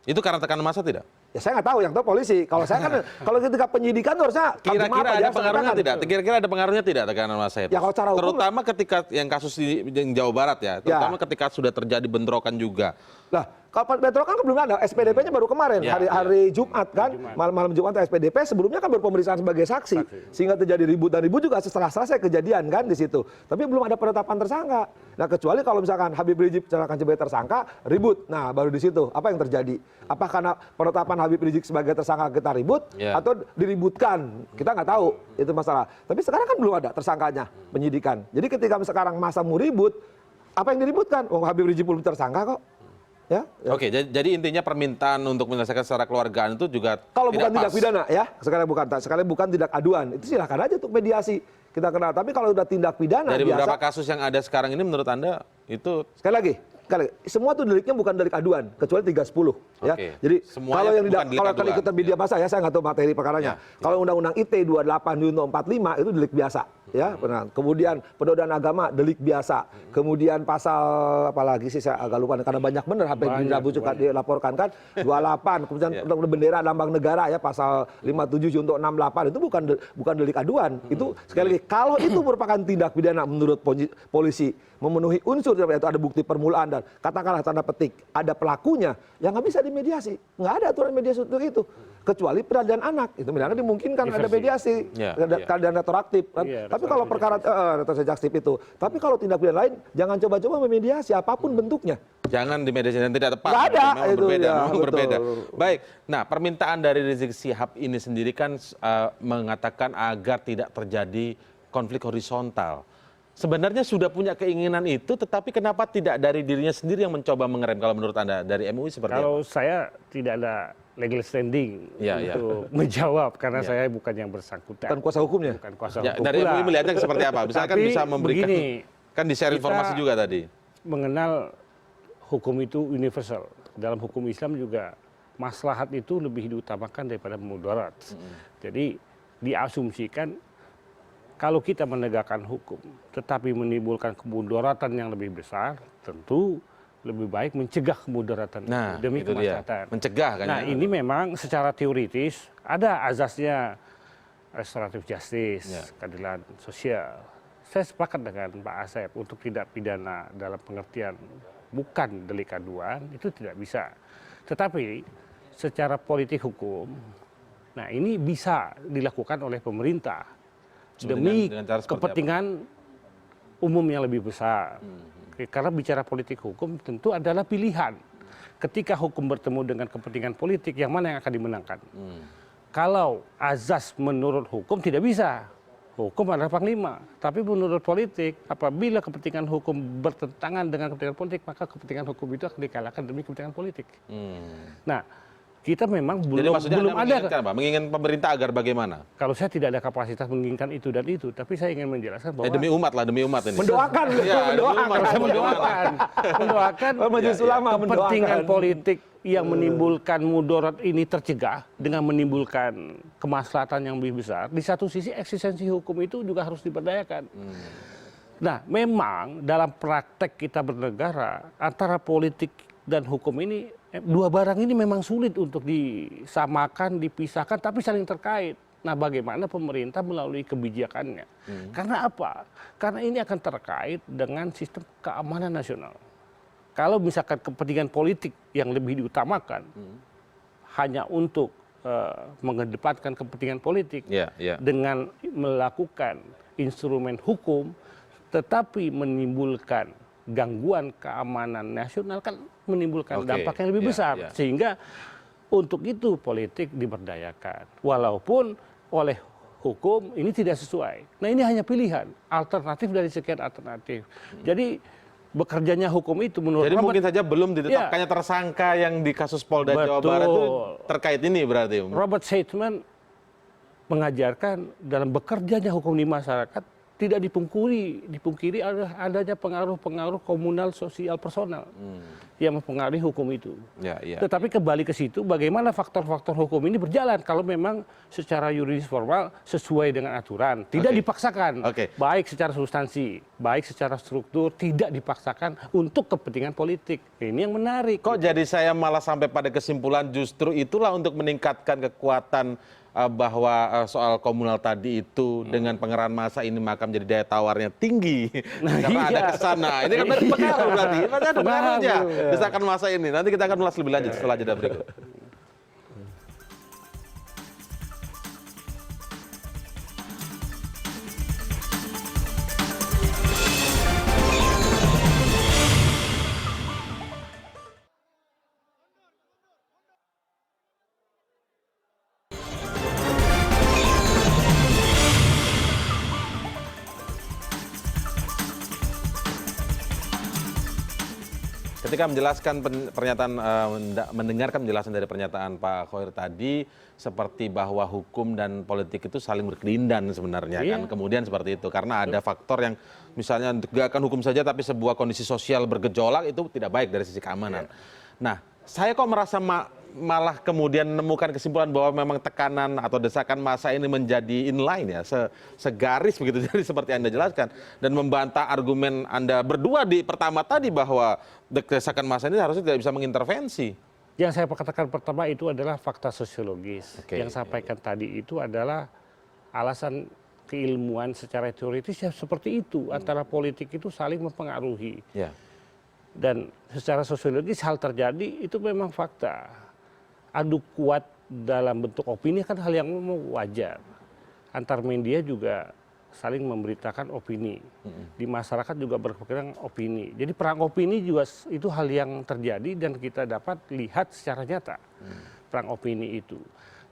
Itu karena tekanan massa tidak? Ya saya nggak tahu, yang tahu polisi. Kalau saya kan, kalau ketika penyidikan harusnya Kira-kira ada pengaruhnya katakan. tidak? Kira-kira ada pengaruhnya tidak tekanan massa itu? Ya, kalau cara hukum- Terutama ketika yang kasus di Jawa Barat ya, terutama ketika sudah terjadi bentrokan juga. Lah, kalau bentrokan kan belum ada. SPDP-nya baru kemarin, Ya, hari Jumat kan. Malam Jumat SPDP sebelumnya kan berpemeriksaan sebagai saksi. Sehingga terjadi ribut dan ribut juga setelah selesai kejadian kan di situ. Tapi belum ada penetapan tersangka. Nah, kecuali kalau misalkan Habib Rizik akan sebagai tersangka, ribut. Nah, baru di situ apa yang terjadi? Apa karena penetapan Habib Rizik sebagai tersangka kita ribut atau diributkan? Kita nggak tahu. Itu masalah. Tapi sekarang kan belum ada tersangkanya, penyidikan. Jadi ketika sekarang masa mau ribut, apa yang diributkan? Oh, Habib Rizik belum tersangka kok. Ya. Oke, jadi intinya permintaan untuk menyelesaikan secara keluargaan itu juga Kalau bukan pas. tindak pidana ya, sekali bukan tindak aduan, itu silakan aja untuk mediasi kita kenal. Tapi kalau udah tindak pidana Dari biasa, beberapa kasus yang ada sekarang ini menurut Anda itu sekali lagi, semua tuh deliknya bukan delik aduan, kecuali 310 ya. Oke. Jadi Semuanya kalau yang bukan tidak, delik kalau aduan. ikutan media massa ya, saya nggak tahu materi perkaranya. Kalau Undang-Undang ITE 28 Junto 45 itu delik biasa ya, benar. Kemudian penodaan agama delik biasa. Kemudian pasal apalagi sih saya agak lupa karena banyak bener sampai di Rabu juga dilaporkan kan 28. Kemudian untuk bendera lambang negara ya pasal 57 Junto 68 itu bukan delik aduan. Itu sekali lagi kalau itu merupakan tindak pidana menurut polisi memenuhi unsur yaitu ada bukti permulaan dan katakanlah tanda petik ada pelakunya yang nggak bisa dimediasi, nggak ada aturan mediasi untuk itu. kecuali peradilan anak. Itu misalnya dimungkinkan ada mediasi, ada keadaan retroaktif. Kan? Tapi kalau perkara retroaktif itu, tapi kalau tindak pidana lain jangan coba-coba memediasi apapun bentuknya. Jangan di mediasi yang tidak tepat. Nggak ada, memang itu berbeda, ya, memang betul. berbeda. Baik, nah permintaan dari Rizik Syihab ini sendiri kan mengatakan agar tidak terjadi konflik horizontal. Sebenarnya sudah punya keinginan itu, tetapi kenapa tidak dari dirinya sendiri yang mencoba mengerem kalau menurut Anda dari MUI seperti Kalau apa? saya tidak ada legal standing untuk menjawab karena saya bukan yang bersangkutan. Bukan kuasa hukumnya. Bukan kuasa Ya, hukum dari pula. MUI melihatnya seperti apa? Misalkan Tapi bisa memberikan, begini, kan di-share kita informasi juga tadi. mengenal hukum itu universal. Dalam hukum Islam juga maslahat itu lebih diutamakan daripada mudarat. Jadi diasumsikan kalau kita menegakkan hukum tetapi menimbulkan kemudaratan yang lebih besar, tentu lebih baik mencegah kemudaratan Nah, demi itu dia. kemaslahatan. Mencegah kan Nah, ya? ini memang secara teoritis ada azasnya restoratif justice, keadilan sosial. Saya sepakat dengan Pak Asep untuk tidak pidana dalam pengertian bukan delik aduan itu tidak bisa. Tetapi secara politik hukum, nah ini bisa dilakukan oleh pemerintah demi dengan cara seperti kepentingan umum yang lebih besar. Karena bicara politik hukum tentu adalah pilihan. Ketika hukum bertemu dengan kepentingan politik, yang mana yang akan dimenangkan? Kalau azas menurut hukum tidak bisa. Hukum adalah panglima. Tapi menurut politik, apabila kepentingan hukum bertentangan dengan kepentingan politik, maka kepentingan hukum itu akan dikalahkan demi kepentingan politik. Nah, kita memang Jadi maksudnya belum Anda ada. menginginkan apa? Menginginkan pemerintah agar bagaimana? Kalau saya tidak ada kapasitas menginginkan itu dan itu, tapi saya ingin menjelaskan bahwa Demi umat lah, demi umat ini. Mendoakan, Iya, demi mendoakan. umat. saya mendoakan Majelis Ulama kepentingan mendoakan. politik yang menimbulkan mudarat ini tercegah dengan menimbulkan kemaslahatan yang lebih besar. Di satu sisi eksistensi hukum itu juga harus diberdayakan. Nah, memang dalam praktek kita bernegara antara politik dan hukum ini dua barang ini memang sulit untuk disamakan, dipisahkan, tapi saling terkait. Nah, bagaimana pemerintah melalui kebijakannya? Karena apa? Karena ini akan terkait dengan sistem keamanan nasional. Kalau misalkan kepentingan politik yang lebih diutamakan hanya untuk mengedepankan kepentingan politik dengan melakukan instrumen hukum, tetapi menimbulkan gangguan keamanan nasional kan menimbulkan dampak yang lebih besar. Sehingga untuk itu politik diberdayakan. Walaupun oleh hukum ini tidak sesuai. Nah, ini hanya pilihan, alternatif dari sekian alternatif. Jadi bekerjanya hukum itu menurut Jadi mungkin saja belum ditetapkannya tersangka yang di kasus Polda Jawa Barat itu terkait ini berarti. Robert Seitzman mengajarkan dalam bekerjanya hukum di masyarakat tidak dipungkiri adanya pengaruh-pengaruh komunal, sosial, personal yang mempengaruhi hukum itu. Tetapi kembali ke situ, bagaimana faktor-faktor hukum ini berjalan kalau memang secara yuridis formal sesuai dengan aturan, tidak dipaksakan, baik secara substansi, baik secara struktur, tidak dipaksakan untuk kepentingan politik. Ini yang menarik. Kok jadi saya malah sampai pada kesimpulan justru itulah untuk meningkatkan kekuatan bahwa soal komunal tadi itu dengan pengerahan massa ini maka menjadi daya tawarnya tinggi karena ada kesana. Ini kan berpengaruh berarti. Ada pengaruhnya desakan massa ini. Nanti kita akan ulas lebih lanjut setelah jeda berikut. Ketika menjelaskan pernyataan, mendengarkan penjelasan dari pernyataan Pak Khoir tadi, seperti bahwa hukum dan politik itu saling berkelindan sebenarnya kan, kemudian seperti itu karena ada faktor yang misalnya tegakkan hukum saja tapi sebuah kondisi sosial bergejolak itu tidak baik dari sisi keamanan. Nah, saya kok merasa malah kemudian menemukan kesimpulan bahwa memang tekanan atau desakan massa ini menjadi inline ya, segaris begitu jadi seperti Anda jelaskan dan membantah argumen Anda berdua di pertama tadi bahwa desakan massa ini harusnya tidak bisa mengintervensi. Yang saya katakan pertama itu adalah fakta sosiologis. Yang saya sampaikan tadi itu adalah alasan keilmuan secara teoritis ya seperti itu, antara politik itu saling mempengaruhi. Dan secara sosiologis hal terjadi itu memang fakta. Adu kuat dalam bentuk opini kan hal yang wajar. Antar media juga saling memberitakan opini. Di masyarakat juga berpikiran opini. Jadi perang opini juga itu hal yang terjadi dan kita dapat lihat secara nyata. Perang opini itu.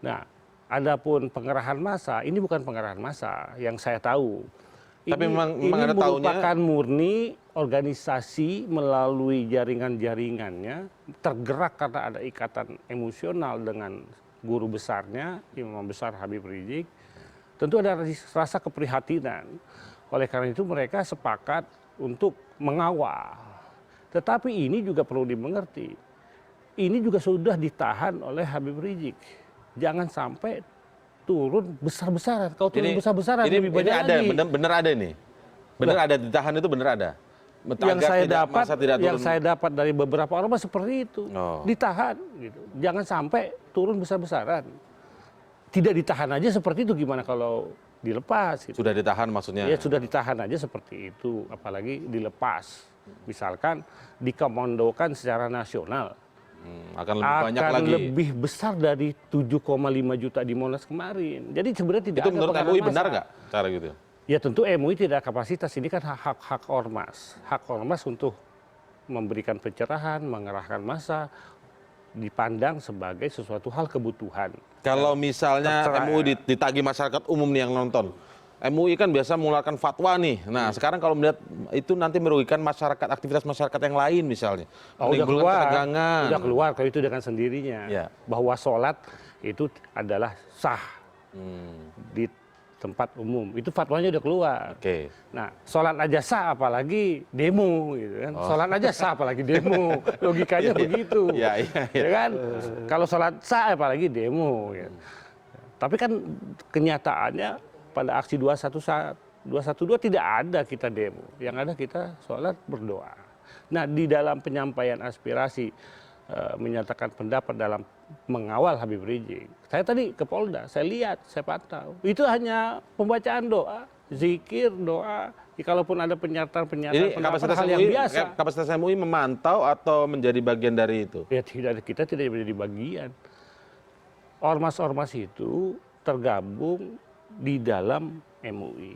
Nah, adapun pengerahan massa, ini bukan pengerahan massa yang saya tahu. Tapi memang ini Anda tahunya- merupakan murni organisasi melalui jaringan-jaringannya tergerak karena ada ikatan emosional dengan guru besarnya, Imam Besar Habib Rizik. Tentu ada rasa keprihatinan. Oleh karena itu mereka sepakat untuk mengawal. Tetapi ini juga perlu dimengerti. Ini juga sudah ditahan oleh Habib Rizik. Jangan sampai turun besar-besaran. Kalau turun besar-besaran ini lebih banyak ada, lagi. benar ada ini. Benar ada ditahan itu benar ada. Yang saya dapat dari beberapa orang seperti itu. Ditahan gitu. Jangan sampai turun besar-besaran. Tidak ditahan aja seperti itu, gimana kalau dilepas gitu. Sudah ditahan maksudnya? Ya sudah ditahan aja seperti itu, apalagi dilepas. Misalkan dikomandokan secara nasional. Akan lebih banyak lagi. Lebih besar dari 7,5 juta di Monas kemarin. Jadi sebenarnya tidak itu ada menurut pengaruh MUI massa. benar nggak cara gitu? Ya tentu MUI tidak kapasitas, ini kan hak ormas. Hak ormas untuk memberikan pencerahan, mengerahkan massa, dipandang sebagai sesuatu hal kebutuhan. Kalau misalnya MUI ditagih masyarakat umum nih yang nonton, MUI kan biasa mengeluarkan fatwa nih. Nah sekarang kalau melihat itu nanti merugikan masyarakat, aktivitas masyarakat yang lain misalnya. Udah ketegangan. Udah keluar kalau itu dengan sendirinya. Ya. Bahwa sholat itu adalah sah di tempat umum. Itu fatwanya udah keluar. Oke. Nah, sholat aja sah apalagi demo gitu kan. Sholat aja sah apalagi demo. Logikanya begitu. Ya kan? Kalau sholat sah apalagi demo gitu. Tapi kan kenyataannya pada aksi 212 tidak ada kita demo. Yang ada kita sholat berdoa. Nah, di dalam penyampaian aspirasi menyatakan pendapat dalam mengawal Habib Rizik. Saya tadi ke Polda, saya lihat, saya pantau. Itu hanya pembacaan doa, zikir, doa. Kalaupun ada pernyataan hal yang biasa. Kapasitas MUI memantau atau menjadi bagian dari itu? Ya tidak, kita tidak menjadi bagian. Ormas-ormas itu tergabung di dalam MUI.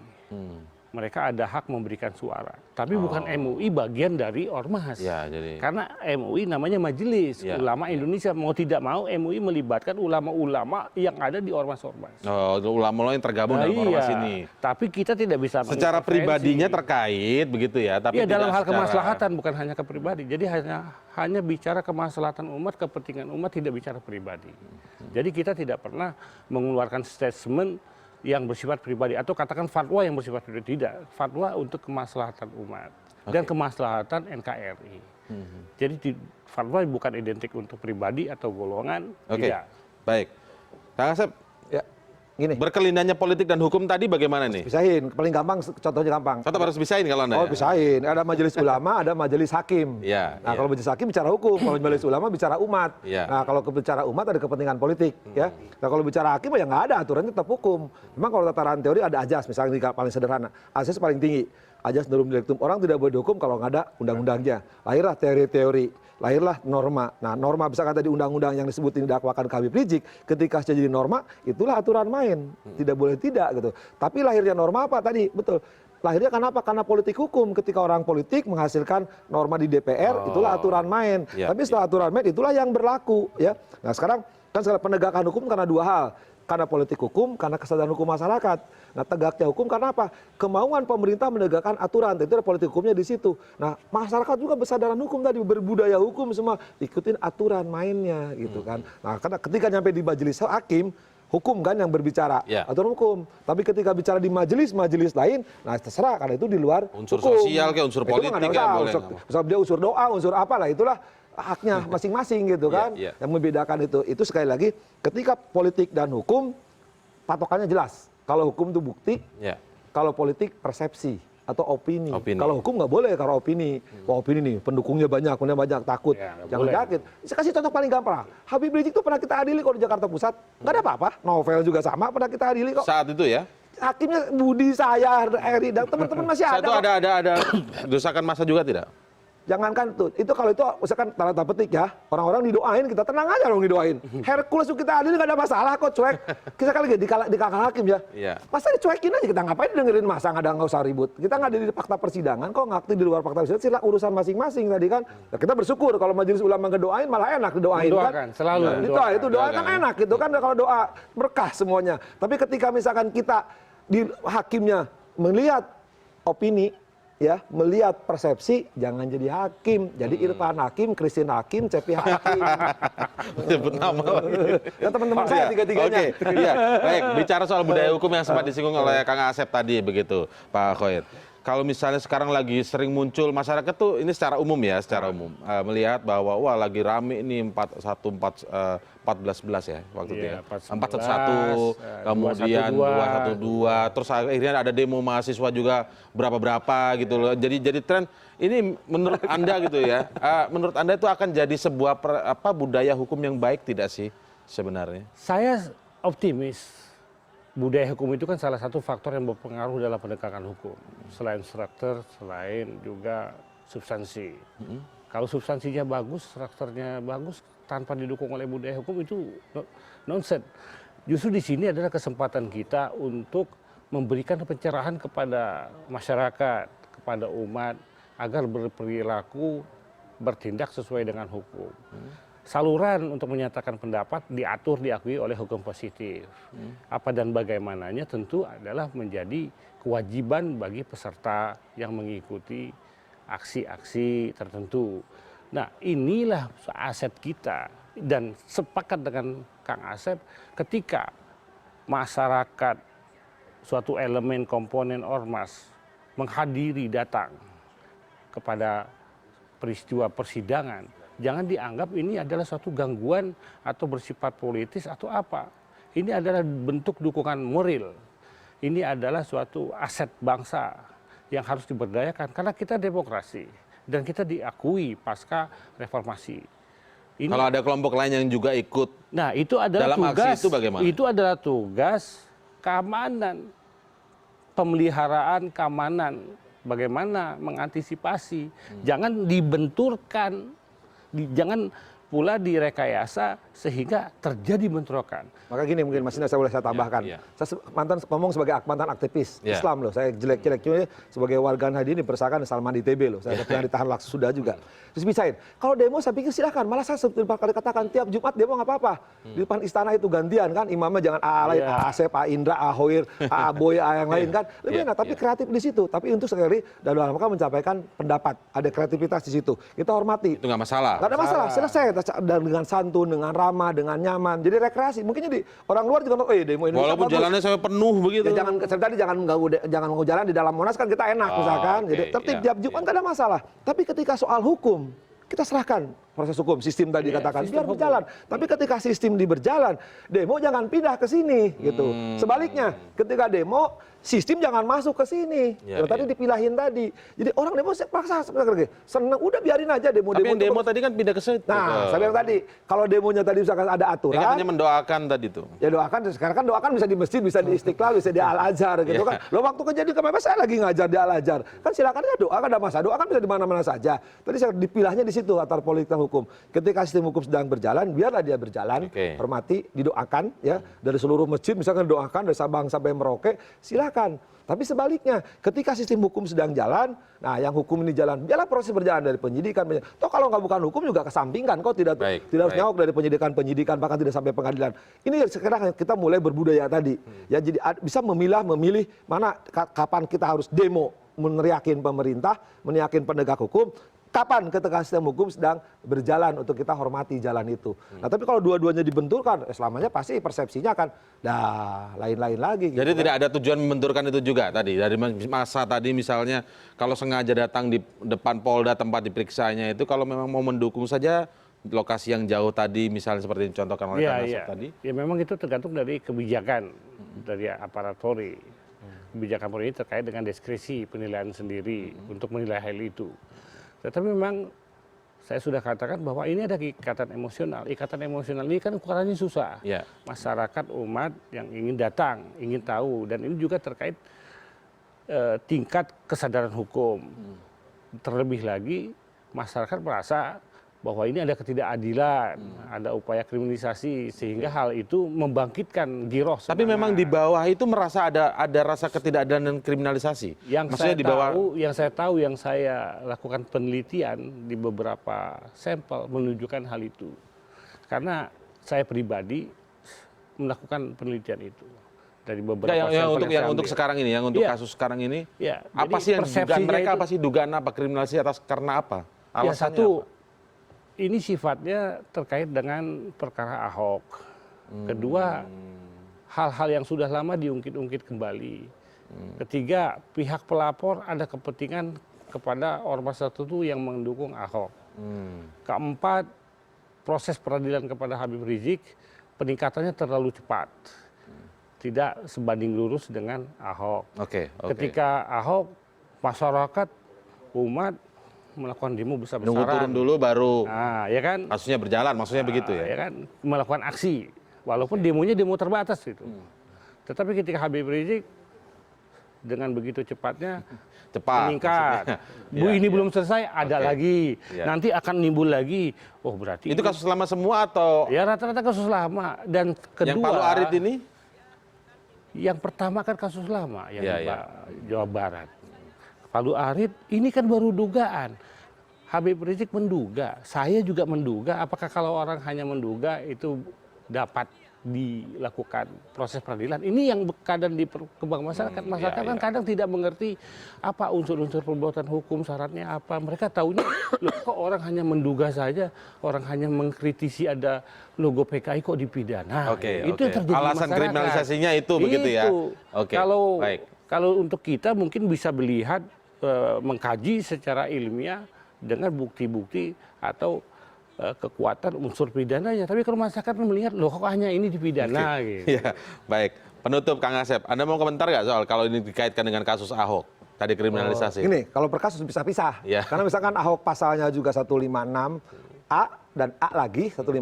Mereka ada hak memberikan suara. Tapi bukan MUI bagian dari ormas. Ya, jadi... Karena MUI namanya Majelis Ulama Indonesia. Mau tidak mau MUI melibatkan ulama-ulama yang ada di ormas-ormas. Ulama yang tergabung dalam ormas ini. Tapi kita tidak bisa secara pribadinya terkait begitu ya. Tapi dalam hal kemaslahatan, bukan hanya ke pribadi. Jadi hanya bicara kemaslahatan umat, kepentingan umat, tidak bicara pribadi. Jadi kita tidak pernah mengeluarkan statement yang bersifat pribadi atau katakan fatwa yang bersifat pribadi, tidak, fatwa untuk kemaslahatan umat dan kemaslahatan NKRI. Jadi fatwa bukan identik untuk pribadi atau golongan. Tidak. Baik, Kang Asep, Ya, gini. berkelindahnya politik dan hukum tadi bagaimana nih? Pisahin, paling gampang, contohnya gampang. Tetap harus pisahin kalau Anda. Oh, pisahin. Ada majelis ulama, ada majelis hakim. Nah, kalau majelis hakim bicara hukum, kalau majelis ulama bicara umat. Nah, kalau bicara umat ada kepentingan politik, ya. Nah, kalau bicara hakim ya nggak ada aturannya, tetap hukum. Memang kalau tataran teori ada ajas, misalnya ini paling sederhana. Ajas paling tinggi. Ajas nurum direktum. Orang tidak boleh dihukum kalau nggak ada undang-undangnya. Lahirlah teori-teori, lahirlah norma. Nah, norma misalkan tadi undang-undang yang disebut ini dakwakan Habib Rizik, ketika sudah jadi norma, itulah aturan main. Tidak boleh tidak gitu. Tapi lahirnya norma apa tadi? Betul. Lahirnya kenapa? Karena politik hukum. Ketika orang politik menghasilkan norma di DPR, itulah aturan main. Tapi setelah aturan main, itulah yang berlaku. Ya. Nah sekarang kan penegakan hukum karena dua hal. Karena politik hukum, karena kesadaran hukum masyarakat. Nah tegaknya hukum karena apa? Kemauan pemerintah menegakkan aturan. Itu ada politik hukumnya di situ. Nah masyarakat juga bersadaran hukum tadi, berbudaya hukum semua. Ikutin aturan mainnya gitu kan. Nah karena ketika nyampe di majelis hakim, hukum kan yang berbicara aturan hukum. Tapi ketika bicara di majelis lain, nah terserah karena itu di luar unsur hukum. Sosial kayak unsur politik kayak boleh. Unsur dia unsur doa, unsur apalah itulah haknya masing-masing gitu kan. Yang membedakan itu sekali lagi ketika politik dan hukum patokannya jelas. Kalau hukum itu bukti, kalau politik persepsi atau opini. Kalau hukum nggak boleh kalau opini. Wah opini nih pendukungnya banyak takut. Jangan yakin. Saya kasih contoh paling gampang. Habib Rizik itu pernah kita adili kok di Jakarta Pusat. Nggak ada apa-apa. Novel juga sama pernah kita adili kok. Saat itu ya? Hakimnya Budi, saya, Eri, dan teman-teman masih ada. Saat itu ada desakan massa juga tidak? Jangankan itu kalau itu misalkan tanda petik ya, orang-orang didoain, kita tenang aja dong didoain. Hercules kita adil nggak ada masalah kok, cuek. Kita kali di kakak hakim ya. Masa dicuekin aja, kita ngapain dengerin masa nggak usah ribut. Kita nggak di fakta persidangan kok, nggak di luar fakta persidangan, sila urusan masing-masing tadi kan. Nah, kita bersyukur kalau majelis ulama ngedoain malah enak didoain kan. Selalu. Itu doa kan enak gitu kan, kalau doa berkah semuanya. Tapi ketika misalkan kita di hakimnya melihat opini, ya, melihat persepsi, jangan jadi hakim. Jadi Irfan Hakim, Christine Hakim, Cepi Hakim. Menyebut nama lagi. Ya teman-teman saya tiga-tiganya. Oke, iya. Baik, bicara soal budaya hukum yang sempat disinggung oleh Kang Asep tadi begitu, Pak Khoir. Kalau misalnya sekarang lagi sering muncul masyarakat tuh, ini secara umum ya, secara umum melihat bahwa wah lagi rame ini 14-11 ya waktu itu ya. 411, kemudian 212, terus akhirnya ada demo mahasiswa juga berapa gitu loh. Jadi tren ini menurut Anda gitu ya. Menurut Anda itu akan jadi sebuah budaya hukum yang baik tidak sih sebenarnya? Saya optimis. Budaya hukum itu kan salah satu faktor yang berpengaruh dalam penegakan hukum. Selain struktur, selain juga substansi. Kalau substansinya bagus, strukturnya bagus, tanpa didukung oleh budaya hukum itu nonsense. Justru di sini adalah kesempatan kita untuk memberikan pencerahan kepada masyarakat, kepada umat, agar berperilaku, bertindak sesuai dengan hukum. Saluran untuk menyatakan pendapat diatur, diakui oleh hukum positif. Apa dan bagaimananya tentu adalah menjadi kewajiban bagi peserta yang mengikuti aksi-aksi tertentu. Nah, inilah aset kita, dan sepakat dengan Kang Asep ketika masyarakat, suatu elemen komponen ormas menghadiri datang kepada peristiwa persidangan, jangan dianggap ini adalah suatu gangguan atau bersifat politis atau apa. Ini adalah bentuk dukungan moral. Ini adalah suatu aset bangsa yang harus diberdayakan karena kita demokrasi dan kita diakui pasca reformasi. Ini, kalau ada kelompok lain yang juga ikut, nah itu adalah dalam tugas. aksi itu bagaimana? Itu adalah tugas keamanan, pemeliharaan keamanan. Bagaimana mengantisipasi? Jangan dibenturkan. Jangan pula direkayasa sehingga terjadi bentrokan. Maka gini mungkin Mas Indra, saya tambahkan. Saya mantan ngomong sebagai mantan aktivis Islam loh. Saya jelek-jelek cuma sebagai warga Nahdien dipersangkakan Salman di TB loh. Saya pernah ditahan langsung sudah juga. Terus bisain. Kalau demo saya pikir silakan. Malah saya beberapa kali katakan tiap Jumat demo nggak apa-apa. Di depan istana itu gantian kan. Imamnya jangan A lain, A Asep, A Indra, A Hoir, A Boy, A yang lain kan. Lebih enak. Tapi kreatif di situ. Tapi untuk sekali dalam rangka mencapaikan pendapat. Ada kreativitas di situ. Kita hormati. Itu nggak masalah. Nggak ada masalah. Selesai. Dan dengan santun, dengan ramah, dengan nyaman. Jadi rekreasi. Mungkin jadi orang luar juga demo Indonesia. Walaupun jalannya sampai penuh begitu. Ya, jangan mengganggu jalan di dalam Monas kan kita enak misalkan. Jadi tertib tiap Jumat nggak ada masalah. Tapi ketika soal hukum, kita serahkan proses hukum, sistem tadi katakan biar berjalan. Tapi ketika sistem berjalan, demo jangan pindah ke sini gitu. Sebaliknya, ketika demo sistem jangan masuk ke sini. Tadi dipilahin tadi. Jadi orang demo paksa sebenarnya senang, udah biarin aja demo. Tapi yang demo tadi kan pindah ke situ. Nah, saya bilang tadi, kalau demonya tadi misalkan ada aturan. Ya, hanya mendoakan tadi tuh. Ya doakan, sekarang kan doakan bisa di masjid, bisa di Istiqlal, bisa di Al-Azhar gitu kan. Lo waktu kejadian kemarin saya lagi ngajar di Al-Azhar. Kan silakan ya doa, kan ada masa doa kan bisa di mana-mana saja. Tadi saya dipilahnya di situ antar politik dan hukum. Ketika sistem hukum sedang berjalan, biarlah dia berjalan, hormati, didoakan ya dari seluruh masjid misalkan doakan dari Sabang sampai Merauke, silakan. Tapi sebaliknya, ketika sistem hukum sedang jalan, nah yang hukum ini jalan, biarlah proses berjalan dari penyidikan. Toh kalau nggak bukan hukum juga kesampingkan, kok tidak harus nyawak dari penyidikan, bahkan tidak sampai pengadilan. Ini sekarang kita mulai berbudaya tadi. Ya jadi bisa memilih mana kapan kita harus demo, meneriakin pemerintah, meneriakin penegak hukum. Kapan ketika sistem hukum sedang berjalan untuk kita hormati jalan itu. Nah tapi kalau dua-duanya dibenturkan, selamanya pasti persepsinya akan lain-lain lagi. Jadi gitu, tidak ada tujuan membenturkan itu juga tadi. Dari masa tadi misalnya kalau sengaja datang di depan Polda tempat diperiksanya itu, kalau memang mau mendukung saja lokasi yang jauh tadi misalnya seperti dicontohkan oleh Kang Asep tadi. Ya memang itu tergantung dari kebijakan dari aparat Polri. Kebijakan Polri ini terkait dengan diskresi penilaian sendiri untuk menilai hal itu. Tetapi memang saya sudah katakan bahwa ini ada ikatan emosional. Ikatan emosional ini kan ukurannya susah. Masyarakat, umat yang ingin datang, ingin tahu. Dan ini juga terkait tingkat kesadaran hukum. Terlebih lagi masyarakat merasa bahwa ini ada ketidakadilan, ada upaya kriminalisasi, sehingga hal itu membangkitkan giroh. Tapi memang di bawah itu merasa ada rasa ketidakadilan dan kriminalisasi. Yang saya tahu, yang saya lakukan penelitian di beberapa sampel menunjukkan hal itu. Karena saya pribadi melakukan penelitian itu dari beberapa sampel yang untuk sekarang ini, yang untuk kasus sekarang ini, apa sih yang dugaan mereka, apa sih dugaan apa kriminalisasi atas karena apa? Alasannya apa? Ini sifatnya terkait dengan perkara Ahok. Kedua, hal-hal yang sudah lama diungkit-ungkit kembali. Ketiga, pihak pelapor ada kepentingan kepada ormas tertentu yang mendukung Ahok. Keempat, proses peradilan kepada Habib Rizik peningkatannya terlalu cepat. Tidak sebanding lurus dengan Ahok. Ketika Ahok, masyarakat, umat melakukan demo besar-besaran. Nunggu turun dulu baru ya kan? kasusnya berjalan, maksudnya begitu ya? Ya kan? Melakukan aksi, walaupun demonya demo terbatas gitu. Tetapi ketika Habib Rizik dengan begitu cepatnya meningkat. Ini belum selesai, ada lagi. Nanti akan nimbul lagi. Oh berarti itu kasus lama semua atau? Ya rata-rata kasus lama. Dan kedua, yang Palu Arit ini? Yang pertama kan kasus lama, yang di Jawa Barat. Palu Arit ini kan baru dugaan. Habib Rizik menduga, saya juga menduga. Apakah kalau orang hanya menduga itu dapat dilakukan proses peradilan? Ini yang kadang dikembang masyarakat. Masyarakat kan kadang tidak mengerti apa unsur-unsur perbuatan hukum, syaratnya apa. Mereka tahunya, loh kok orang hanya menduga saja, orang hanya mengkritisi ada logo PKI kok dipidana. Itu yang terjadi. Alasan kriminalisasinya itu begitu ya? Kalau untuk kita mungkin bisa melihat, mengkaji secara ilmiah dengan bukti-bukti atau kekuatan unsur pidananya. Tapi kalau masyarakat melihat, loh kok hanya ini dipidana gitu. Ya, baik. Penutup Kang Asep, Anda mau komentar nggak soal kalau ini dikaitkan dengan kasus Ahok? Tadi kriminalisasi. Gini, kalau per kasus bisa pisah. Karena misalkan Ahok pasalnya juga 156A dan A lagi 156,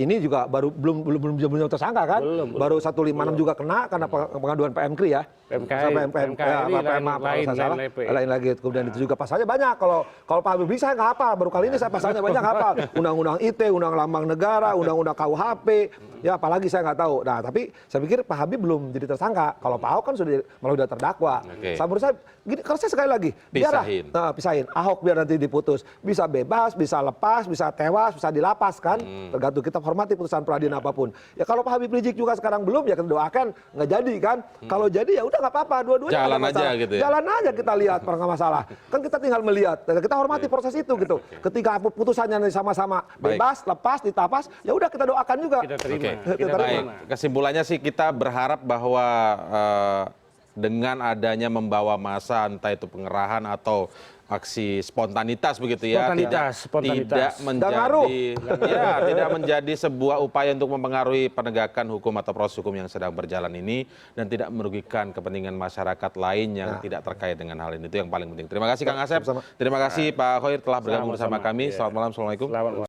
ini juga belum tersangka kan? Baru 156 juga kena karena pengaduan PMKRI ya. Lain lagi. Kemudian itu juga pasalnya banyak. Kalau Pak Habib Rizik saya nggak hafal. Baru kali ini saya pasalnya banyak hafal. Undang-undang ITE, Undang Lambang Negara, Undang-undang KUHP. Ya apalagi saya nggak tahu. Nah tapi saya pikir Pak Habib belum jadi tersangka. Kalau Pak Ahok kan malah sudah terdakwa. Menurut saya, gini, kalau saya sekali lagi pisahin. Ahok biar nanti diputus. Bisa bebas, bisa lepas, bisa tewas, bisa dilapas kan. Tergantung kita hormati putusan peradilan apapun. Ya kalau Pak Habib Rizik juga sekarang belum, ya kita doakan nggak jadi kan. Kalau jadi ya udah nggak apa-apa, dua-duanya jalan aja gitu ya. Jalan aja kita lihat, nggak masalah. Kan kita tinggal melihat, kita hormati proses itu gitu. Ketika putusannya sama-sama bebas, lepas, ditapas, ya udah kita doakan juga. Kita terima. Baik, kesimpulannya sih kita berharap bahwa dengan adanya membawa massa, entah itu pengerahan atau aksi spontanitas begitu ya, tidak menjadi sebuah upaya untuk mempengaruhi penegakan hukum atau proses hukum yang sedang berjalan ini, dan tidak merugikan kepentingan masyarakat lain yang tidak terkait dengan hal ini. Itu yang paling penting. Terima kasih Kang Asep, terima kasih Pak Khoir telah bergabung bersama kami. Selamat malam, assalamualaikum.